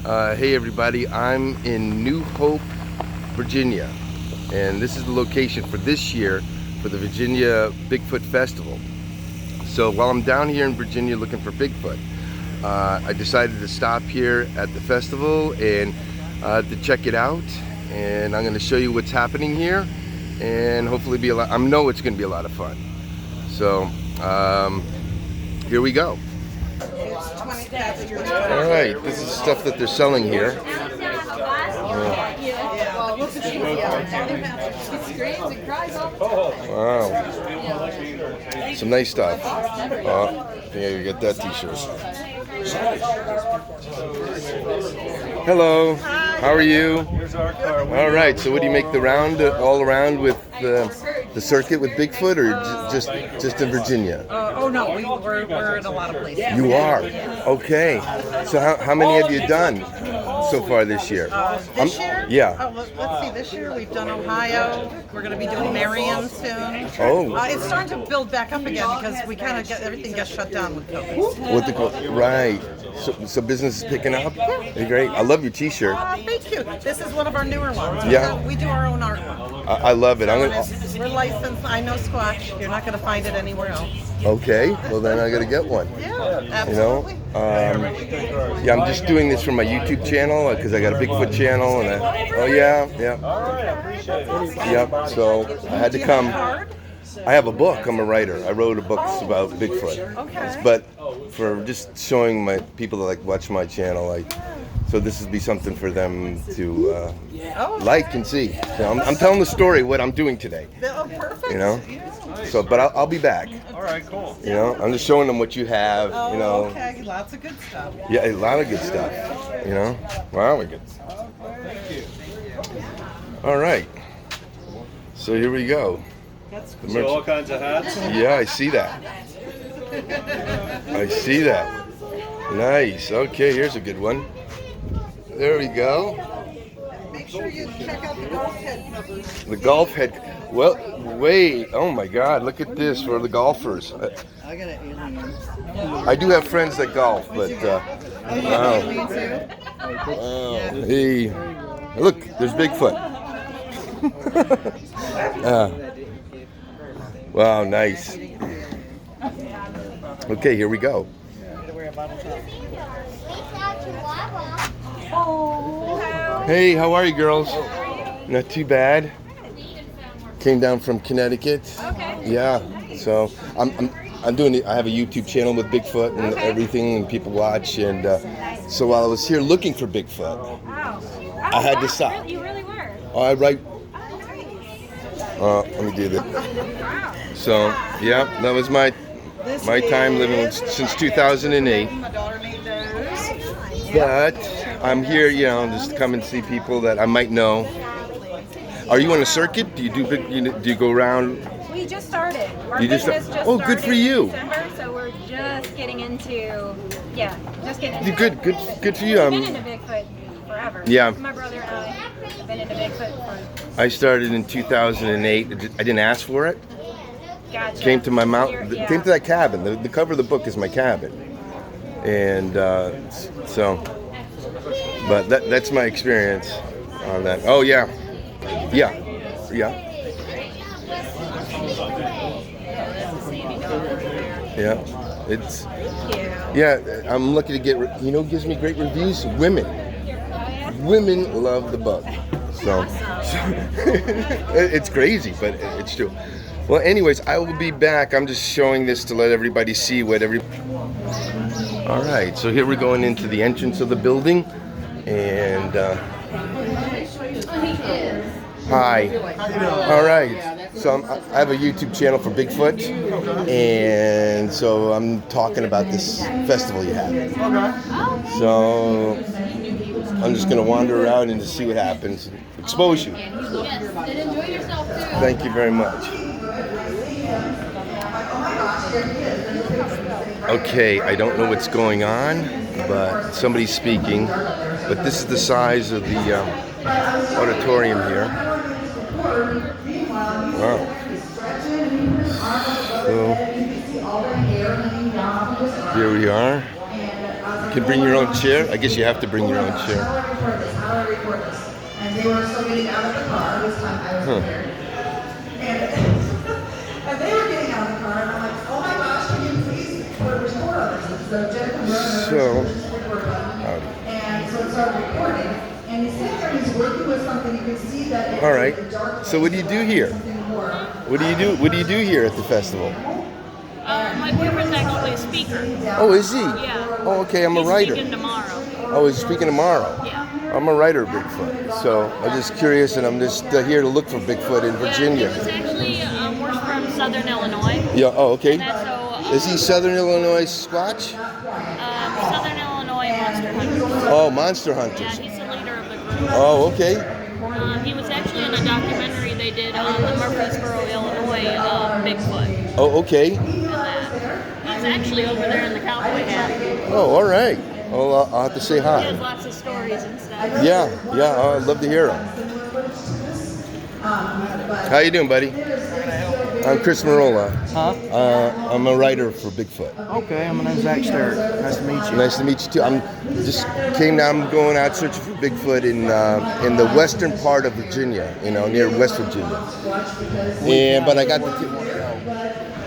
Hey everybody, I'm in New Hope, Virginia, and this is the location for this year for the Virginia Bigfoot Festival. So while I'm down here in Virginia looking for Bigfoot, I decided to stop here at the festival and to check it out, and I'm going to show you what's happening here, and hopefully be a lot. I know it's going to be a lot of fun. So here we go. All right, this is stuff that they're selling here. Wow, some nice stuff. Yeah, you get that T-shirt. Hello, how are you? All right, so what do you make the round all around with the circuit with Bigfoot, or just in Virginia? Oh no, we're in a lot of places. You are? Okay. So how many have you done so far this year? This year? Yeah. Let's see, this year we've done Ohio. We're going to be doing Marion soon. Oh. It's starting to build back up again because we kind of everything got shut down with COVID. Right. So business is picking up? Yeah. Great. I love your T-shirt. Thank you. This is one of our newer ones. Yeah. We do our own artwork. I love it. We're licensed. I know Squatch. You're not going to find it anywhere else. Okay. Well, then I got to get one. Yeah, absolutely. Yeah, I'm just doing this for my YouTube channel because I got a Bigfoot channel, and yeah. Yep. So I had to come. I have a book. I'm a writer. I wrote a book about Bigfoot. Okay. But for just showing my people that watch my channel, so this would be something for them to like and see. So I'm telling the story what I'm doing today. Oh, perfect. You know. So, but I'll be back. All right, cool. You know, I'm just showing them what you have. Oh, you know. okay. Lots of good stuff. Yeah, a lot of good stuff. You know. Wow, we good. Thank you. All right. So here we go. That's The So all kinds of hats. Yeah, I see that. I see that. Nice. Okay, here's a good one. There we go. Make sure you check out the golf head covers. The golf head. Well, wait. Oh my God! Look at this for the golfers. I got an alien. I do have friends that golf, but wow. Me too. Wow. Hey, look, there's Bigfoot. Wow, nice. Okay, here we go. Hey, how are you, girls? Not too bad. Came down from Connecticut. Okay. Yeah. So I'm doing it. I have a YouTube channel with Bigfoot and everything, and people watch. And so while I was here looking for Bigfoot, Wow. I had to stop. You really were. All right. Let me do that. So yeah, that was my time living since 2008. My daughter made those. But I'm here, you know, just to come and see people that I might know. Are you on a circuit? Do you go around? We just started. Our You just- business just oh, good started for you. in December, so we're just getting into, just getting into Good for you. We've been into Bigfoot forever. Yeah. My brother and I have been into Bigfoot for, I started in 2008. I didn't ask for it. gotcha. Came to my mountain. Yeah. Came to that cabin. The cover of the book is my cabin, and so. But that's my experience on that. Oh yeah. Yeah. It's. Yeah, I'm lucky to get. Gives me great reviews. Women love the book. So it's crazy, but it's true. Well, anyways, I will be back. I'm just showing this to let everybody see All right, so here we're going into the entrance of the building, and hi. All right, so I have a YouTube channel for Bigfoot, and so I'm talking about this festival you have. So I'm just gonna wander around and just see what happens, expose you. Thank you very much. Okay, I don't know what's going on, but somebody's speaking. But this is the size of the auditorium here. Wow. So here we are. can bring your own chair? I guess you have to bring your own chair. How do I record this? How do I record this? And they were still getting out of the car. This time I was prepared. And they were getting out of the car, and I'm like, oh my gosh, can you please put a record on this? So Jennifer wrote record button. And so it started recording. And he's sitting there, he's working with something. You can see that it's All right. the dark So what do you do here? What do you do? What do you do here at the festival? My boyfriend's actually a speaker. Oh, is he? Yeah. Oh, okay. I'm a He's writer. speaking tomorrow. Oh, he's speaking tomorrow. Yeah. I'm a writer of Bigfoot, so I'm just curious, and I'm just here to look for Bigfoot in Virginia. Yeah, he's actually we're from Southern Illinois. Yeah. Oh, okay. And that's so, Is he Southern Illinois Squatch? Southern Illinois Monster Hunters. Oh, Monster Yeah, Hunters. he's the leader of the group. Oh, okay. He was actually in a documentary they did on the Murfreesboro, Illinois, Bigfoot. Oh, okay. And that. He's actually over there in the cowboy hat. Oh, all right. Well, I'll have to say He has hi. lots of stories and stuff. Yeah, I'd love to hear him. How you doing, buddy? I'm Chris Marola. Huh? I'm a writer for Bigfoot. Okay, my name's Zach Sterrett. Nice to meet you. Nice to meet you too. I'm just came down. I'm going out searching for Bigfoot in the western part of Virginia, near West Virginia. But I got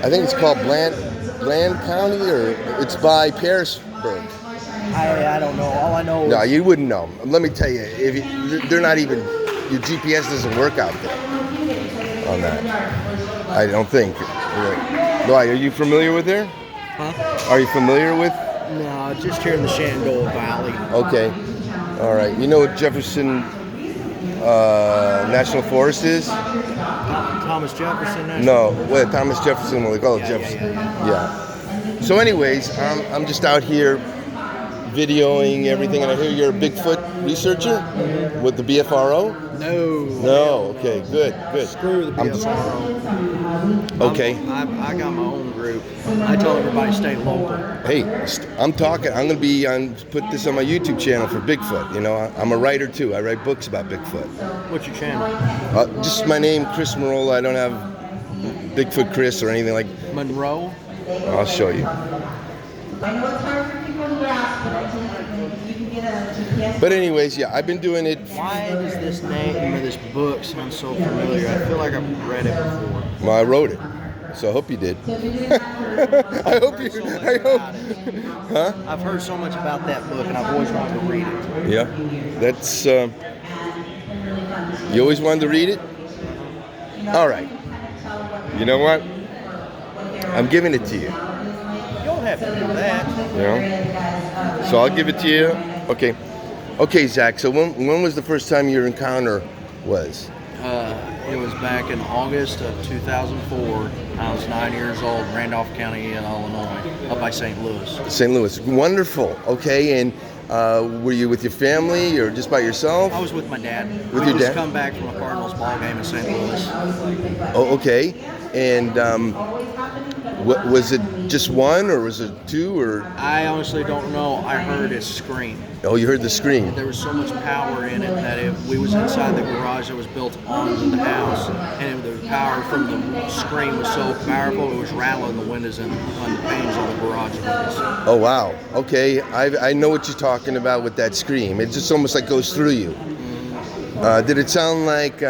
I think it's called Bland County, or it's by Pearisburg. I don't know. All I know No, is you wouldn't know. Let me tell you, they're not even, your GPS doesn't work out there on that. I don't think. Why? Are you familiar with there? Huh? Are you familiar with? No, just here in the Shenandoah Valley. Okay. All right. You know what Jefferson National Forest is? Thomas Jefferson National No. Forest? Well, Thomas Jefferson, well, they call it Jefferson. Yeah. So anyways, I'm just out here videoing everything, and I hear you're a Bigfoot researcher with the BFRO? No. Okay, good. Screw the BFRO. Okay. I got my own group. I tell everybody stay local. Hey, I'm talking. I'm going to be put this on my YouTube channel for Bigfoot. I'm a writer too. I write books about Bigfoot. What's your channel? Just my name, Chris Marola. I don't have Bigfoot Chris or anything like. Monroe? I'll show you. I know it's hard for people to grasp, but I think you can get a GPS. But anyways, yeah, I've been doing it. Why does this name of this book sound so familiar? I feel like I've read it before. Well, I wrote it, so I hope you did. I hope you. I hope. Huh? I've heard so much about that book, and I've always wanted to read it. Yeah, that's. You always wanted to read it. All right. You know what? I'm giving it to you. You don't have to do that. So I'll give it to you. Okay, Zach. So when was the first time your encounter was? It was back in August of 2004. I was 9 years old, Randolph County in Illinois, up by St. Louis. St. Louis. Wonderful. Okay, and were you with your family or just by yourself? I was with my dad. With we your just dad? come back from a Cardinals ball game in St. Louis. Oh, okay. And was it just one, or was it two, or? I honestly don't know. I heard it scream. Oh, you heard the scream. There was so much power in it that we was inside the garage that was built onto the house, and the power from the scream was so powerful it was rattling the windows and on the panes of the garage windows. Oh, wow. Okay, I know what you're talking about with that scream. It just almost like goes through you. Did it sound like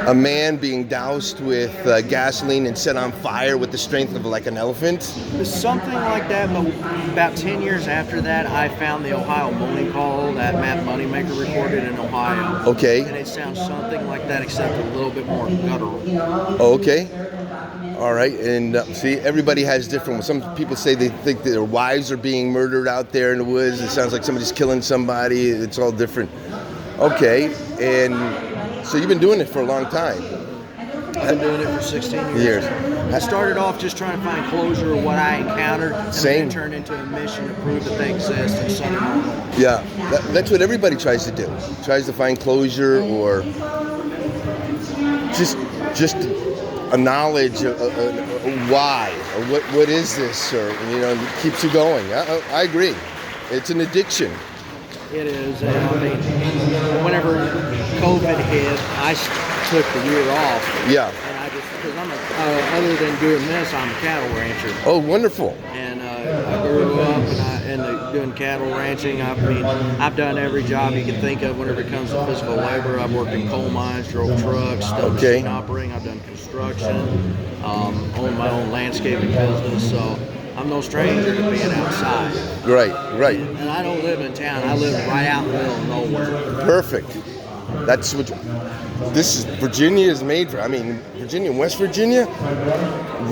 a man being doused with gasoline and set on fire with the strength of like an elephant? Something like that, but about 10 years after that, I found the Ohio Money Call that Matt Moneymaker recorded in Ohio. Okay. And it sounds something like that, except a little bit more guttural. Oh, okay. All right. And see, everybody has different ones. Some people say they think that their wives are being murdered out there in the woods. It sounds like somebody's killing somebody. It's all different. Okay. And so you've been doing it for a long time. I've been doing it for 16 years. I started off just trying to find closure of what I encountered, and Same. then it turned into a mission to prove that they exist in Southern Illinois. Yeah, that's what everybody tries to do. Tries to find closure or just a knowledge of why or what is this, or it keeps you going. I agree. It's an addiction. It is. And I mean, whenever COVID hit, I took the year off. Yeah. And I just, because other than doing this, I'm a cattle rancher. Oh, wonderful. And I grew up, and doing cattle ranching. I mean, I've done every job you can think of whenever it comes to physical labor. I've worked in coal mines, drove trucks, done Okay. machine operating. I've done construction, owned my own landscaping business. So I'm no stranger to being outside. Right. And I don't live in town. I live right out in the middle of nowhere. Perfect. That's what Virginia is made for. I mean, Virginia, West Virginia,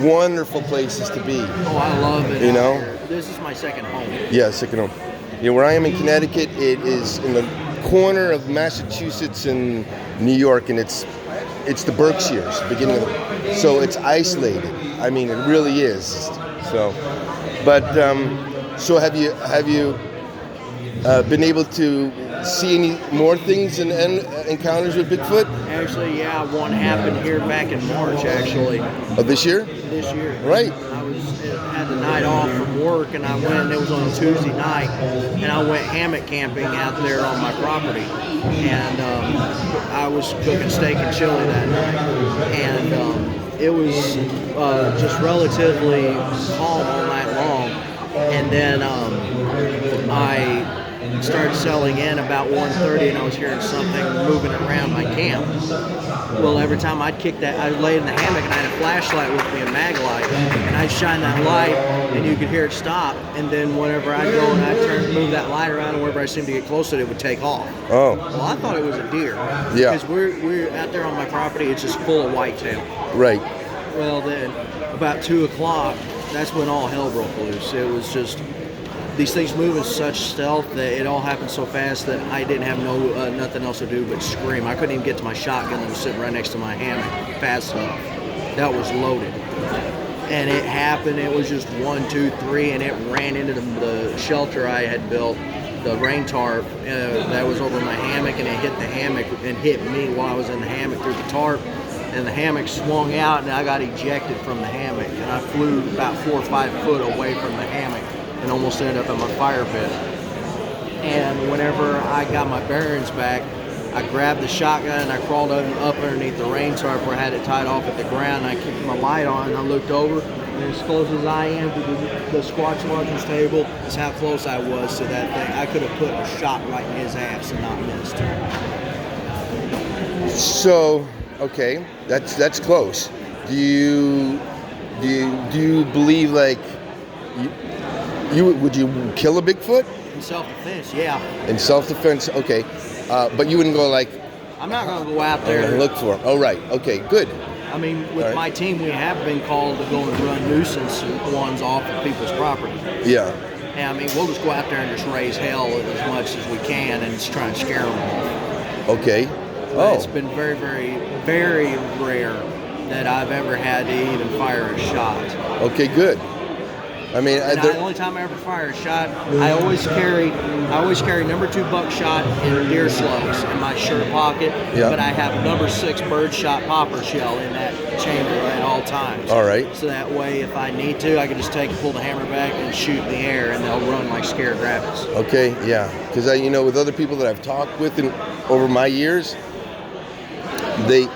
wonderful places to be. Oh, I love it. You know? This is my second home. Yeah, second home. You know, where I am in Connecticut, it is in the corner of Massachusetts and New York, and it's the Berkshires, beginning of the, so it's isolated. I mean, it really is. So, but so have you been able to see any more things and encounters with Bigfoot? Actually, yeah, one happened here back in March, actually. Of this year? This year. Right. Had the night off from work, and I went, it was on a Tuesday night, and I went hammock camping out there on my property. And I was cooking steak and chili that night. And it was just relatively calm all night long. And then I started settling in about 1:30, and I was hearing something moving around my camp. Well, every time I'd kick that, I'd lay in the hammock, and I had a flashlight with me, a mag light, and I'd shine that light, and you could hear it stop. And then whenever I'd go and I'd move that light around, and whenever I seemed to get close to it, it would take off. Oh. Well, I thought it was a deer. Yeah. Because we're out there on my property, it's just full of whitetail. Right. Well, then about 2 o'clock, that's when all hell broke loose. It was just these things move in such stealth that it all happened so fast that I didn't have nothing else to do but scream. I couldn't even get to my shotgun that was sitting right next to my hammock fast enough. That was loaded. And it happened. It was just 1, 2, 3, and it ran into the shelter I had built, the rain tarp that was over my hammock, and it hit the hammock and hit me while I was in the hammock through the tarp. And the hammock swung out, and I got ejected from the hammock, and I flew about 4 or 5 foot away from the hammock and almost ended up in my fire pit. And whenever I got my bearings back, I grabbed the shotgun and I crawled up underneath the rain tarp where I had it tied off at the ground. And I kicked my light on, and I looked over, and as close as I am to the Squatch Martin's table is how close I was to that thing. I could have put a shot right in his ass and not missed. So, okay, that's close. Do you believe, like, would you kill a Bigfoot? In self-defense, yeah. In self-defense, okay. But you wouldn't go like, I'm not going to go out I'm there gonna look for him. Oh, right. Okay, good. I mean, with my team, we have been called to go and run nuisance ones off of people's property. Yeah. And I mean, we'll just go out there and just raise hell as much as we can and just try and scare them off. Okay. But it's been very, very, very rare that I've ever had to even fire a shot. Okay, good. I mean, the only time I ever fire a shot, I always carry number 2 buckshot and deer slugs in my shirt pocket. Yeah. But I have number 6 birdshot popper shell in that chamber at all times. All right. So that way, if I need to, I can just pull the hammer back and shoot in the air, and they'll run like scared rabbits. Okay, yeah. Because with other people that I've talked with over my years, they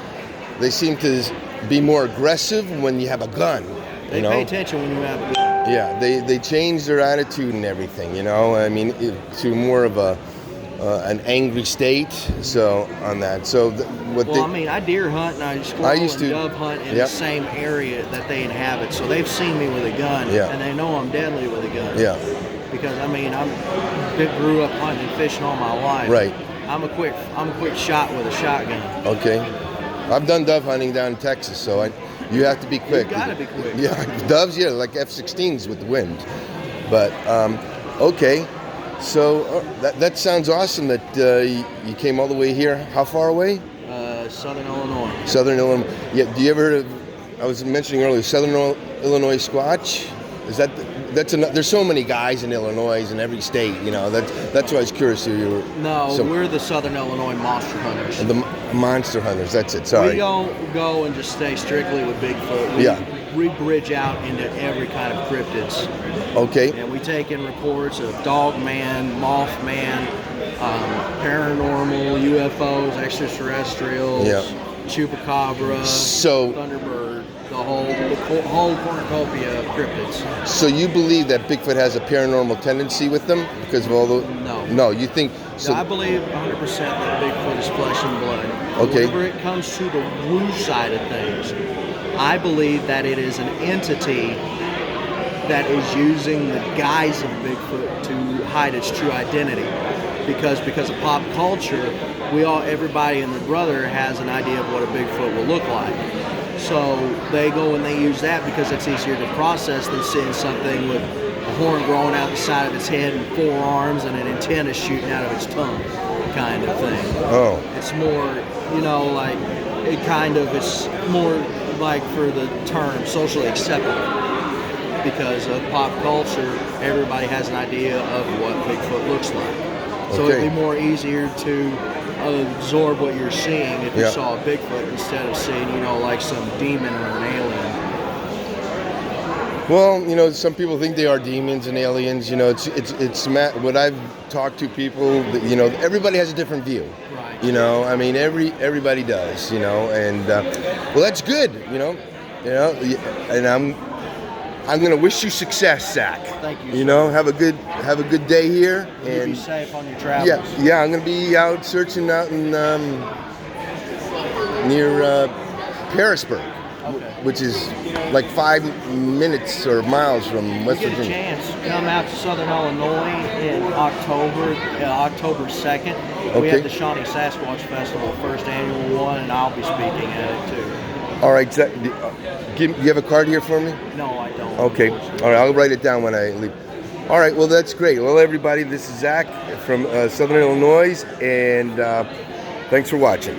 seem to be more aggressive when you have a gun. They pay attention when you have a gun. Yeah, they change their attitude and everything, I mean, to more of an angry state. So on that, I deer hunt and I squirrel and dove hunt in the same area that they inhabit. So they've seen me with a gun, and they know I'm deadly with a gun. Yeah. Because I grew up hunting and fishing all my life. Right. I'm a quick shot with a shotgun. Okay. I've done dove hunting down in Texas, so you have to be quick. You gotta be quick. Yeah, doves, like F-16s with the wind. But okay, so that sounds awesome that you came all the way here. How far away? Southern Illinois. Southern Illinois. Yeah. Do you ever heard of? I was mentioning earlier, Southern Illinois Squatch. There's so many guys in Illinois in every state. That's why I was curious. We're the Southern Illinois monster hunters. The monster hunters. That's it. Sorry. We don't go and just stay strictly with Bigfoot. We bridge out into every kind of cryptids. Okay. And we take in reports of Dogman, Mothman, paranormal, UFOs, extraterrestrials, Chupacabra, Thunderbird. the whole cornucopia of cryptids. So you believe that Bigfoot has a paranormal tendency with them because of all the? No. No, you think so? I believe 100% that Bigfoot is flesh and blood. Okay. Whenever it comes to the woo side of things, I believe that it is an entity that is using the guise of Bigfoot to hide its true identity. Because of pop culture, everybody and their brother has an idea of what a Bigfoot will look like. So they go and they use that because it's easier to process than seeing something with a horn growing out the side of its head and 4 arms and an antenna shooting out of its tongue, kind of thing. Oh. It's more, like it's more like for the term socially acceptable. Because of pop culture, everybody has an idea of what Bigfoot looks like. So Okay. it'd be more easier to absorb what you're seeing if you saw a Bigfoot instead of seeing, like some demon or an alien. Well, some people think they are demons and aliens. What I've talked to people. Everybody has a different view. Right. I mean, everybody does. And well, that's good. And I'm gonna wish you success, Zach. Thank you. Have a good day here. You And be safe on your travels. yeah, I'm gonna be out searching out in near Harrisburg, Okay. which is like 5 minutes or miles from West Get a Virginia. chance, come out to Southern Illinois in October 2nd. We Okay. have the Shawnee Sasquatch Festival, first annual one, and I'll be speaking at it too. All right, Zach, you have a card here for me? No, I don't. Okay. All right, I'll write it down when I leave. All right, well, that's great. Well, everybody, this is Zach from Southern Illinois, and thanks for watching.